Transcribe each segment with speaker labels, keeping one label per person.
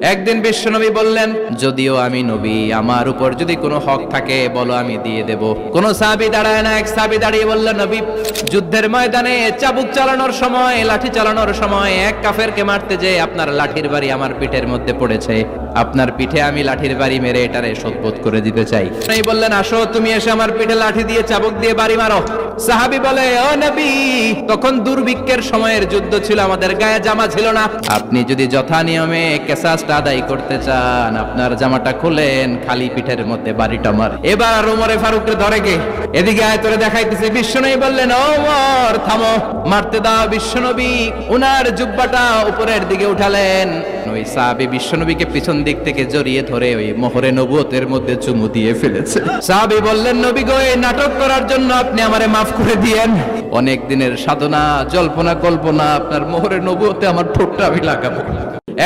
Speaker 1: একদিন বিশ্বনবী বললেন, যদিও আমি নবী, আমার উপর যদি কোনো হক থাকে বলো, আমি দিয়ে দেব। কোন সাহাবী দাঁড়ায় না, এক সাহাবী দাঁড়িয়ে বলল, নবী, যুদ্ধের ময়দানে চাবুক চালানোর সময়, লাঠি চালানোর সময় এক কাফেরকে মারতে যেয়ে আপনার লাঠির বাড়ি আমার পিঠের মধ্যে পড়েছে। আপনার পিঠে আমি লাঠির বাড়ি মেরে এটারে শোধবোধ করে দিতে চাই। এই বললেন, আসো, তুমি এসে আমার পিঠে লাঠি দিয়ে চাবুক দিয়ে বাড়ি মারো। সাহাবী বলে, ও নবী, তখন দুর্ভিক্ষের সময়ের যুদ্ধ ছিল, আমাদের গায়ে জামা ছিল না। আপনি যদি যথা নিয়মে কেসাসটা আদায় করতে চান, আপনার জামাটা খুলেন, খালি পিঠের মধ্যে বাড়িটা মার। এবার ওমরে ফারুককে ধরে কে, এদিকে আয়, তোরে দেখাইতেছে। বিশ্বনবী বললেন, ওমর থামো, মারতে দাও। বিশ্বনবী উনার জুব্বাটা উপরের দিকে উঠালেন। ওই সাহাবী বিশ্বনবীকে পিছন দিক থেকে জড়িয়ে ধরে ওই মোহরে নবুয়তের মধ্যে চুমু দিয়ে ফেলেছে। সাহাবী বললেন, নবী গো, এই নাটক করার জন্য আপনি আমারে মাফ করে দিয়েন। অনেক দিনের সাধনা, জল্পনা কল্পনা, আপনার মোহরে নবুয়তে আমার ঠোঁটটা আমি লাগাবো।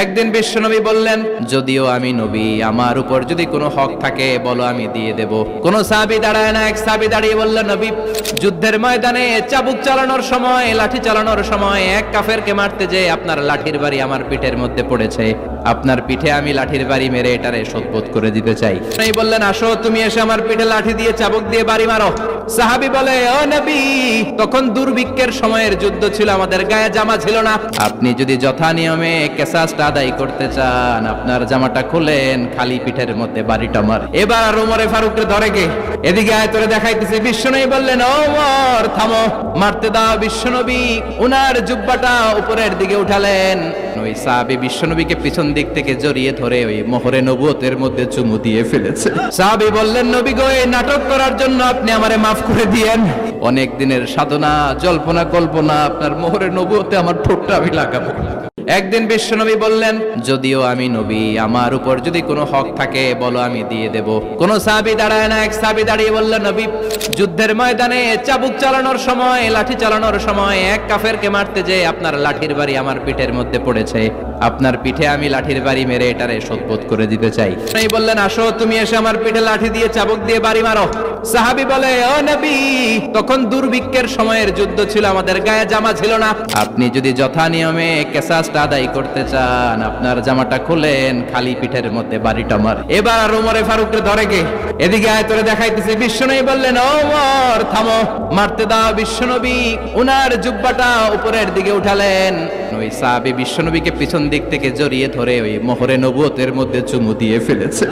Speaker 1: একদিন বিশ্বনবী বললেন, যদিও আমি নবী, আমার উপর যদি কোনো হক থাকে বলো, আমি দিয়ে দেব। কোন সাহাবী দাঁড়ায় না, এক সাহাবী দাঁড়িয়ে বলল, নবী, যুদ্ধের ময়দানে চাবুক চালানোর সময়, লাঠি চালানোর সময় এক কাফেরকে মারতে যেয়ে আপনার লাঠির বাড়ি আমার পিঠের মধ্যে পড়েছে। আপনার পিঠে আমি লাঠির বাড়ি মেরে এটারে শোধবোধ করে দিতে চাই। এই বললেন, আসো, তুমি এসে আমার পিঠে লাঠি দিয়ে চাবুক দিয়ে বাড়ি মারো। সাহাবী বলে, ও নবী, তখন দুর্ভিক্ষের সময়ের যুদ্ধ ছিল, আমাদের গায়ে জামা ছিল না। আপনি যদি যথা নিয়মে কেসাসটা আদায় করতে চান, আপনার জামাটা খুলেন, খালি পিঠের মধ্যে বাড়িটা মার। এবার ওমরে ফারুককে ধরে কে, এদিকে আয়, তোরে দেখাইতেছে। বিশ্বনবী বললেন, ওমর থামো, মারতে দাও। বিশ্বনবী উনার জুব্বাটা উপরের দিকে উঠালেন। ওই সাহাবী বিশ্বনবীকে পিছন দিক থেকে জড়িয়ে ধরে ওই মোহরে নবুয়তের মধ্যে চুমু দিয়ে ফেলেছে। সাহাবী বললেন, নবী গো, এই নাটক করার জন্য আপনি আমারে মাফ করে দিয়েন। অনেক দিনের সাধনা, জল্পনা কল্পনা, আপনার মোহরে নবুয়তে আমার ঠোঁটটা আমি লাগাবো। একদিন বিশ্বনবী বললেন, যদিও আমি নবী, আমার উপর যদি কোনো হক থাকে বলো, আমি দিয়ে দেব। কোন সাহাবী দাঁড়ায় না, এক সাহাবী দাঁড়িয়ে বলল, নবী, যুদ্ধের ময়দানে চাবুক চালানোর সময়, লাঠি চালানোর সময় এক কাফেরকে মারতে যেয়ে আপনার লাঠির বাড়ি আমার পিঠের মধ্যে পড়েছে। আপনার পিঠে আমি লাঠির বাড়ি মেরে এটারে শোধবোধ করে দিতে চাই। এই বললেন, আসো, তুমি এসে আমার পিঠে লাঠি দিয়ে চাবুক দিয়ে বাড়ি মারো। সাহাবী বলে, ও নবী, তখন দুর্ভিক্ষের সময়ের যুদ্ধ ছিল, আমাদের গায়ে জামা ছিল না। আপনি যদি যথা নিয়মে কেসাসটা আদায় করতে চান, আপনার জামাটা খুলেন, খালি পিঠের মধ্যে বাড়িটা মার। এবার ওমরে ফারুককে ধরে কে, এদিকে আয়, তোরে দেখাইতেছে। বিশ্বনবী বললেন, ওমর থামো, মারতে দাও। বিশ্বনবী উনার জুব্বাটা উপরের দিকে উঠালেন। ওই সাহাবী বিশ্বনবীকে পিছন দিক থেকে জড়িয়ে ধরে ওই মোহরে নবুয়তের মধ্যে চুমু দিয়ে ফেলেছে।